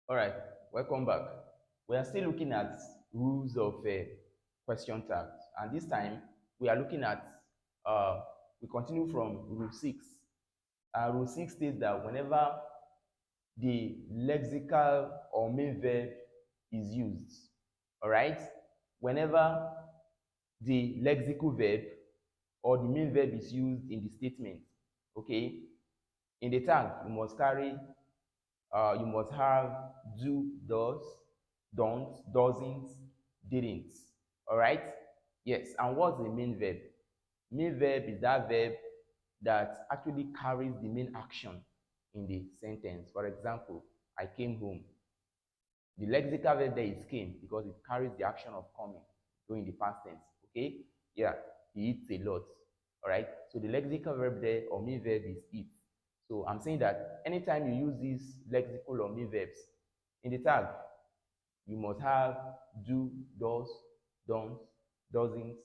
All right, welcome back. We are still looking at rules of question tags, and this time we are looking at we continue from rule 6. Rule 6 states that whenever the lexical or main verb is used, all right, whenever the lexical verb or the main verb is used in the statement, okay, in the tag you must have do, does, don't, doesn't, didn't. All right? Yes. And what's the main verb? Main verb is that verb that actually carries the main action in the sentence. For example, I came home. The lexical verb there is came because it carries the action of coming, going in the past tense. Okay? Yeah, he eats a lot. All right? So the lexical verb there or main verb is eat. So I'm saying that anytime you use these lexical or main verbs in the tag, you must have do, does, don't, doesn't,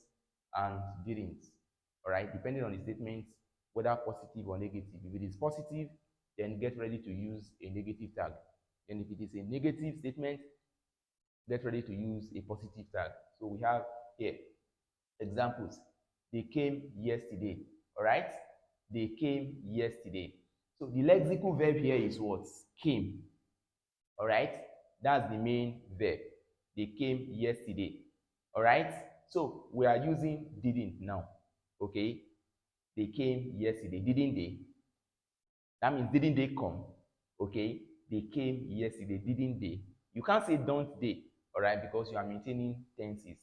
and didn't. All right? Depending on the statement, whether positive or negative. If it is positive, then get ready to use a negative tag. And if it is a negative statement, get ready to use a positive tag. So we have here examples. They came yesterday. All right? They came yesterday. So the lexical verb here is what? Came. All right? That's the main verb. They came yesterday. All right? So we are using didn't now. Okay? They came yesterday. Didn't they? That means didn't they come? Okay? They came yesterday. Didn't they? You can't say don't they. All right? Because you are maintaining tenses.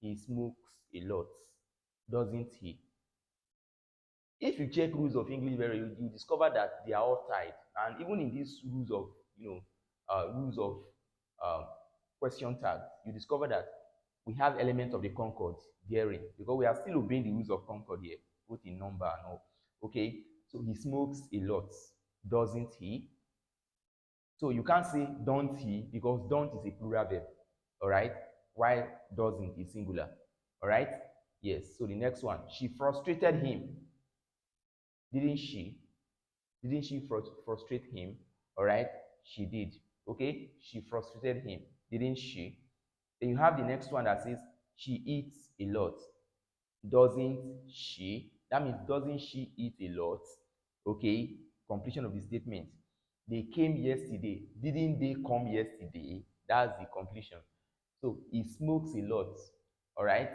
He smokes a lot. Doesn't he? If you check rules of English very well, you discover that they are all tied. And even in these rules of, rules of um, question tags, you discover that we have elements of the Concord therein because we are still obeying the rules of Concord here, both in number and all. Okay, so he smokes a lot, doesn't he? So you can't say don't he because don't is a plural verb, all right? While doesn't is singular, all right? Yes. So the next one, she frustrated him. Didn't she? Didn't she frustrate him? All right, she did. Okay, she frustrated him. Didn't she? Then you have the next one that says she eats a lot. Doesn't she? That means doesn't she eat a lot? Okay, completion of the statement. They came yesterday. Didn't they come yesterday? That's the completion. So he smokes a lot. All right.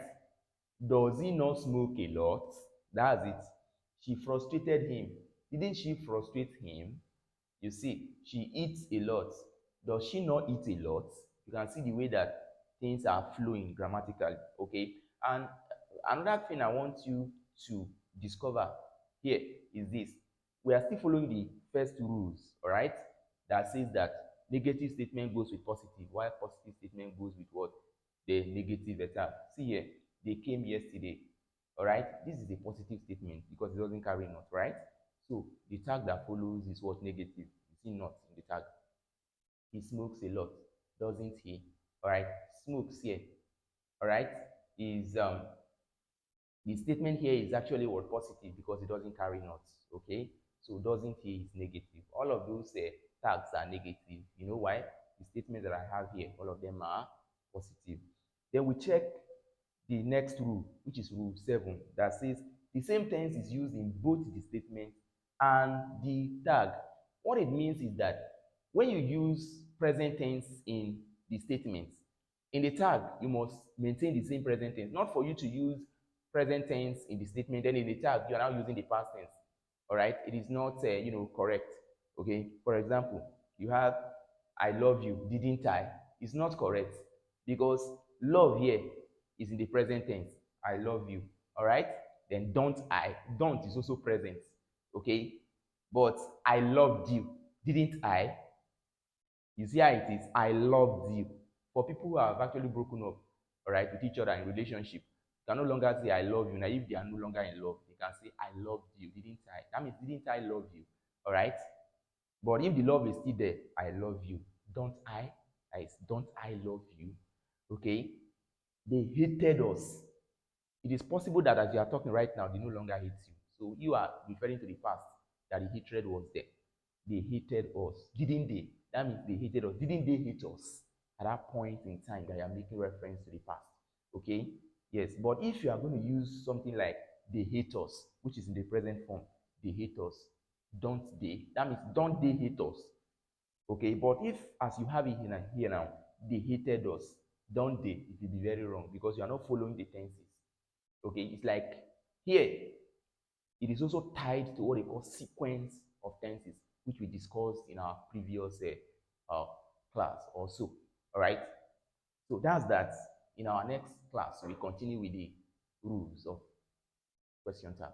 Does he not smoke a lot? That's it. She frustrated him. Didn't she frustrate him? You see, she eats a lot. Does she not eat a lot? You can see the way that things are flowing grammatically. Okay. And another thing I want you to discover here is this. We are still following the first rules, all right? That says that negative statement goes with positive, while positive statement goes with what? The negative verb. See here, they came yesterday. All right, this is a positive statement because it doesn't carry not, right? So the tag that follows is what? Negative. You see not in the tag. He smokes a lot, doesn't he? All right, smokes here. All right, is the statement here is actually what? Positive because it doesn't carry not. Okay, so doesn't he is negative. All of those tags are negative. You know why? The statements that I have here, all of them are positive. Then we check the next rule, which is rule 7, that says the same tense is used in both the statement and the tag. What it means is that when you use present tense in the statement, in the tag, you must maintain the same present tense. Not for you to use present tense in the statement, then in the tag, you are now using the past tense. All right? It is not, correct. Okay? For example, you have, I love you, didn't I? It's not correct because love here is in the present tense. I love you. All right? Then don't I? Don't is also present. Okay? But I loved you. Didn't I? You see how it is? I loved you. For people who have actually broken up, all right, with each other in relationship, you can no longer say I love you. Now, if they are no longer in love, they can say I loved you. Didn't I? That means didn't I love you? All right? But if the love is still there, I love you. Don't I? Don't I love you? Okay? They hated us. It is possible that as you are talking right now, they no longer hate you. So you are referring to the past that the hatred was there. They hated us, didn't they? That means they hated us. Didn't they hate us at that point in time that you are making reference to the past? Okay? Yes. But if you are going to use something like they hate us, which is in the present form, they hate us, don't they? That means don't they hate us? Okay. But if, as you have it here now, they hated us, don't they? It will be very wrong because you are not following the tenses. Okay. It's like here, it is also tied to what they call sequence of tenses, which we discussed in our previous class also. All right. So that's that. In our next class, we continue with the rules of question tag.